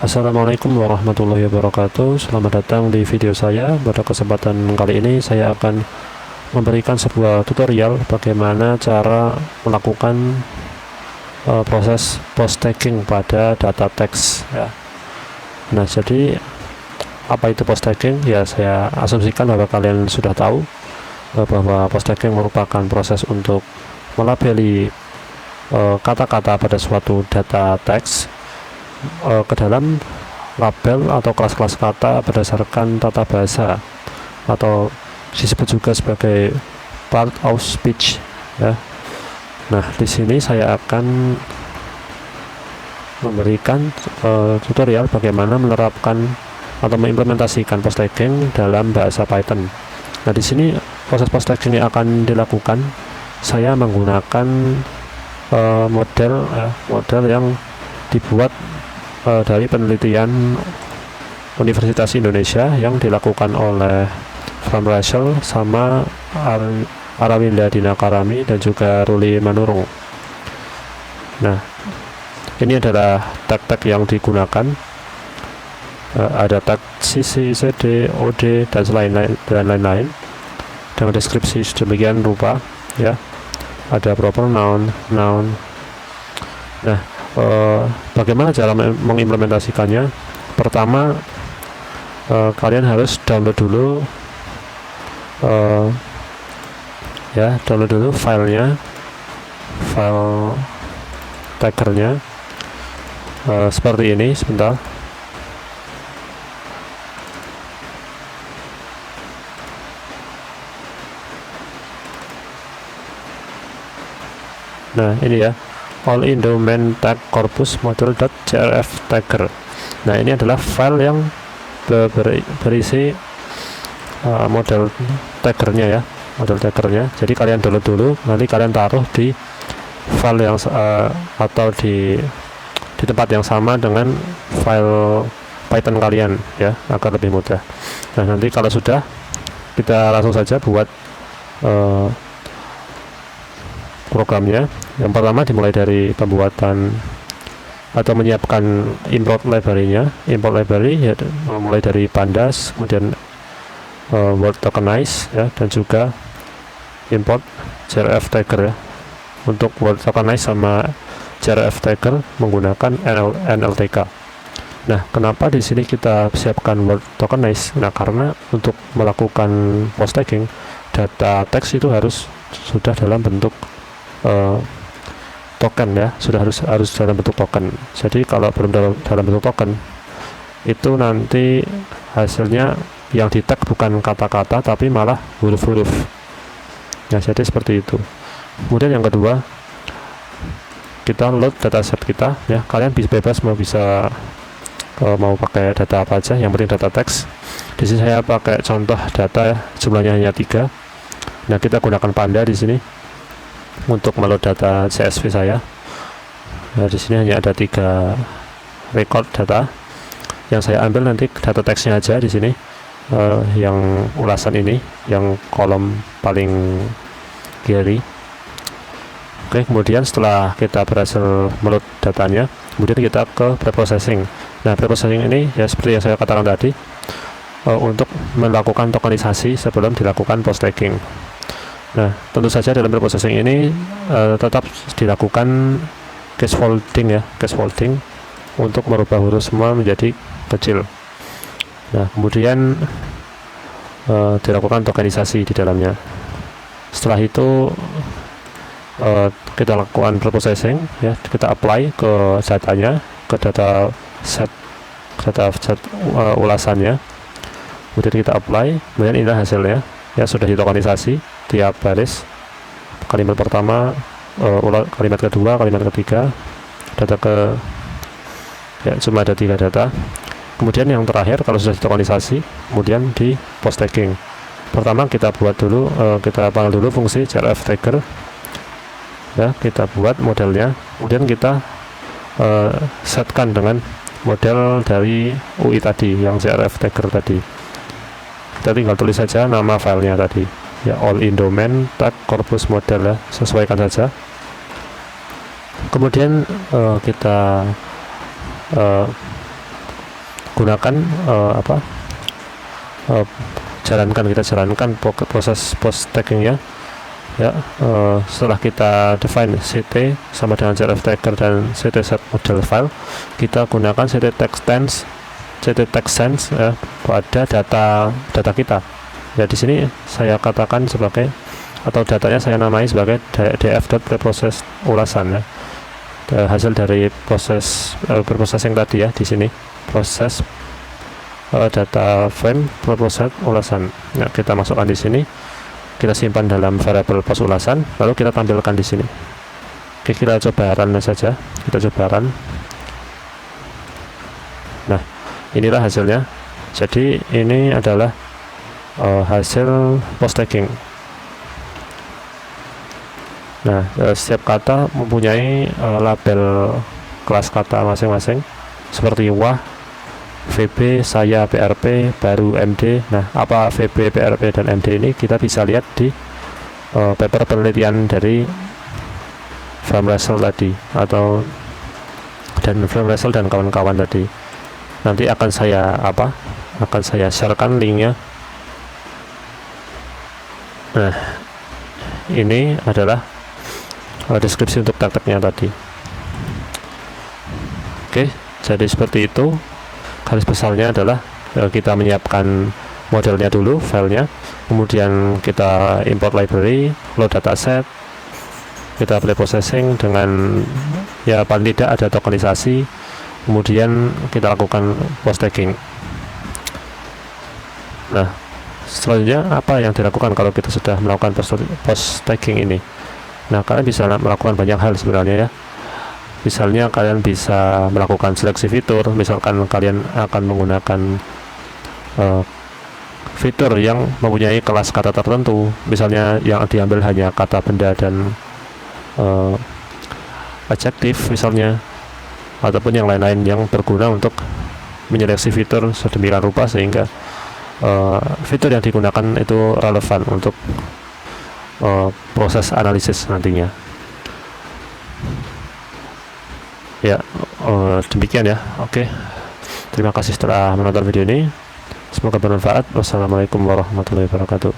Assalamualaikum warahmatullahi wabarakatuh. Selamat datang di video saya. Pada kesempatan kali ini saya akan memberikan sebuah tutorial bagaimana cara melakukan proses post tagging pada data teks ya. Nah, jadi apa itu post tagging? Ya, saya asumsikan bahwa kalian sudah tahu bahwa post tagging merupakan proses untuk melabeli kata-kata pada suatu data teks ke dalam label atau kelas-kelas kata berdasarkan tata bahasa atau disebut juga sebagai part of speech ya. Nah, di sini saya akan memberikan tutorial bagaimana menerapkan atau mengimplementasikan post tagging dalam bahasa Python. Nah, di sini proses post tagging yang akan dilakukan saya menggunakan model yang dibuat dari penelitian Universitas Indonesia yang dilakukan oleh From Rachel sama Arawinda Dinakarami dan juga Ruli Manurung. Nah, ini adalah tag-tag yang digunakan. Ada tag CC, CD, OD dan lain-lain dengan deskripsi sedemikian rupa ya. Ada proper noun, noun. Nah, bagaimana cara mengimplementasikannya? Pertama, kalian harus download dulu filenya, file taggernya seperti ini. Sebentar. Nah, ini ya, all Indo main tag corpus model.crf tagger. Nah, ini adalah file yang berisi model taggernya ya, model taggernya. Jadi kalian download dulu, nanti kalian taruh di file yang atau di tempat yang sama dengan file Python kalian ya, agar lebih mudah. Nah, nanti kalau sudah, kita langsung saja buat programnya. Yang pertama dimulai dari pembuatan atau menyiapkan import library-nya. Import library ya, mulai dari pandas, kemudian word tokenize ya, dan juga import crf tagger ya. Untuk word tokenize sama crf tagger menggunakan NLTK. Nah, kenapa di sini kita siapkan word tokenize? Nah, karena untuk melakukan post tagging data teks itu harus sudah dalam bentuk token ya, sudah harus dalam bentuk token. Jadi kalau belum dalam bentuk token, itu nanti hasilnya yang di tag bukan kata-kata tapi malah huruf-huruf. Nah, jadi seperti itu. Kemudian yang kedua, kita load dataset kita ya. Kalian bebas mau pakai data apa aja, yang penting data teks. Di sini saya pakai contoh data ya, jumlahnya hanya 3. Nah, kita gunakan panda di sini untuk meload data CSV saya. Nah, di sini hanya ada 3 record data yang saya ambil. Nanti data teksnya aja di sini, yang ulasan ini, yang kolom paling kiri. Oke, kemudian setelah kita berhasil meload datanya, kemudian kita ke preprocessing. Nah, preprocessing ini ya seperti yang saya katakan tadi, untuk melakukan tokenisasi sebelum dilakukan post tagging. Nah, tentu saja dalam preprocessing ini tetap dilakukan case folding ya, case folding untuk merubah huruf semua menjadi kecil. Nah, kemudian dilakukan tokenisasi di dalamnya. Setelah itu kita lakukan preprocessing ya, kita apply ke datanya, ke data set ulasannya. Kemudian kita apply, kemudian inilah hasilnya ya, sudah ditokenisasi tiap baris. Kalimat pertama, kalimat kedua, kalimat ketiga, data ya, cuma ada 3 data. Kemudian yang terakhir kalau sudah ditokenisasi, kemudian di post tagging. Pertama kita buat dulu, kita panggil dulu fungsi crf tagger ya, kita buat modelnya, kemudian kita setkan dengan model dari UI tadi, yang crf tagger tadi. Kita tinggal tulis saja nama filenya tadi ya, all Indo main tag corpus model ya, sesuaikan saja. Kemudian kita gunakan kita jalankan proses post taggingnya ya. Setelah kita define ct sama dengan crf tagger dan ct set model file, kita gunakan ct text sense ya, pada data kita ya. Di sini saya katakan sebagai, atau datanya saya namai sebagai df.preprocess ulasan ya, hasil dari proses preprocessing tadi ya. Di sini proses data frame preprocess ulasan. Nah, kita masukkan di sini, kita simpan dalam variable post ulasan, lalu kita tampilkan di sini. Oke, kita coba run saja. Kita coba run. Nah, inilah hasilnya. Jadi ini adalah hasil post tagging. Nah, setiap kata mempunyai label kelas kata masing-masing, seperti wah, VB, saya, PRP, baru, MD. Nah, apa VB, PRP, dan MD ini kita bisa lihat di paper penelitian dari Van Russell tadi, dan Van Russell dan kawan-kawan tadi. Nanti akan saya sharekan linknya. Nah, ini adalah deskripsi untuk tag-tagnya tadi. Oke, jadi seperti itu. Garis besarnya adalah kita menyiapkan modelnya dulu, filenya, kemudian kita import library, load dataset, kita preprocessing dengan ya paling tidak ada tokenisasi, kemudian kita lakukan post tagging. Nah, selanjutnya apa yang dilakukan kalau kita sudah melakukan post tagging ini? Nah, kalian bisa melakukan banyak hal sebenarnya ya. Misalnya kalian bisa melakukan seleksi fitur, misalkan kalian akan menggunakan fitur yang mempunyai kelas kata tertentu, misalnya yang diambil hanya kata benda dan adjektif misalnya, ataupun yang lain-lain yang berguna untuk menyeleksi fitur sedemikian rupa sehingga fitur yang digunakan itu relevan untuk proses analisis nantinya. Ya, demikian ya. Oke, terima kasih telah menonton video ini, semoga bermanfaat. Wassalamualaikum warahmatullahi wabarakatuh.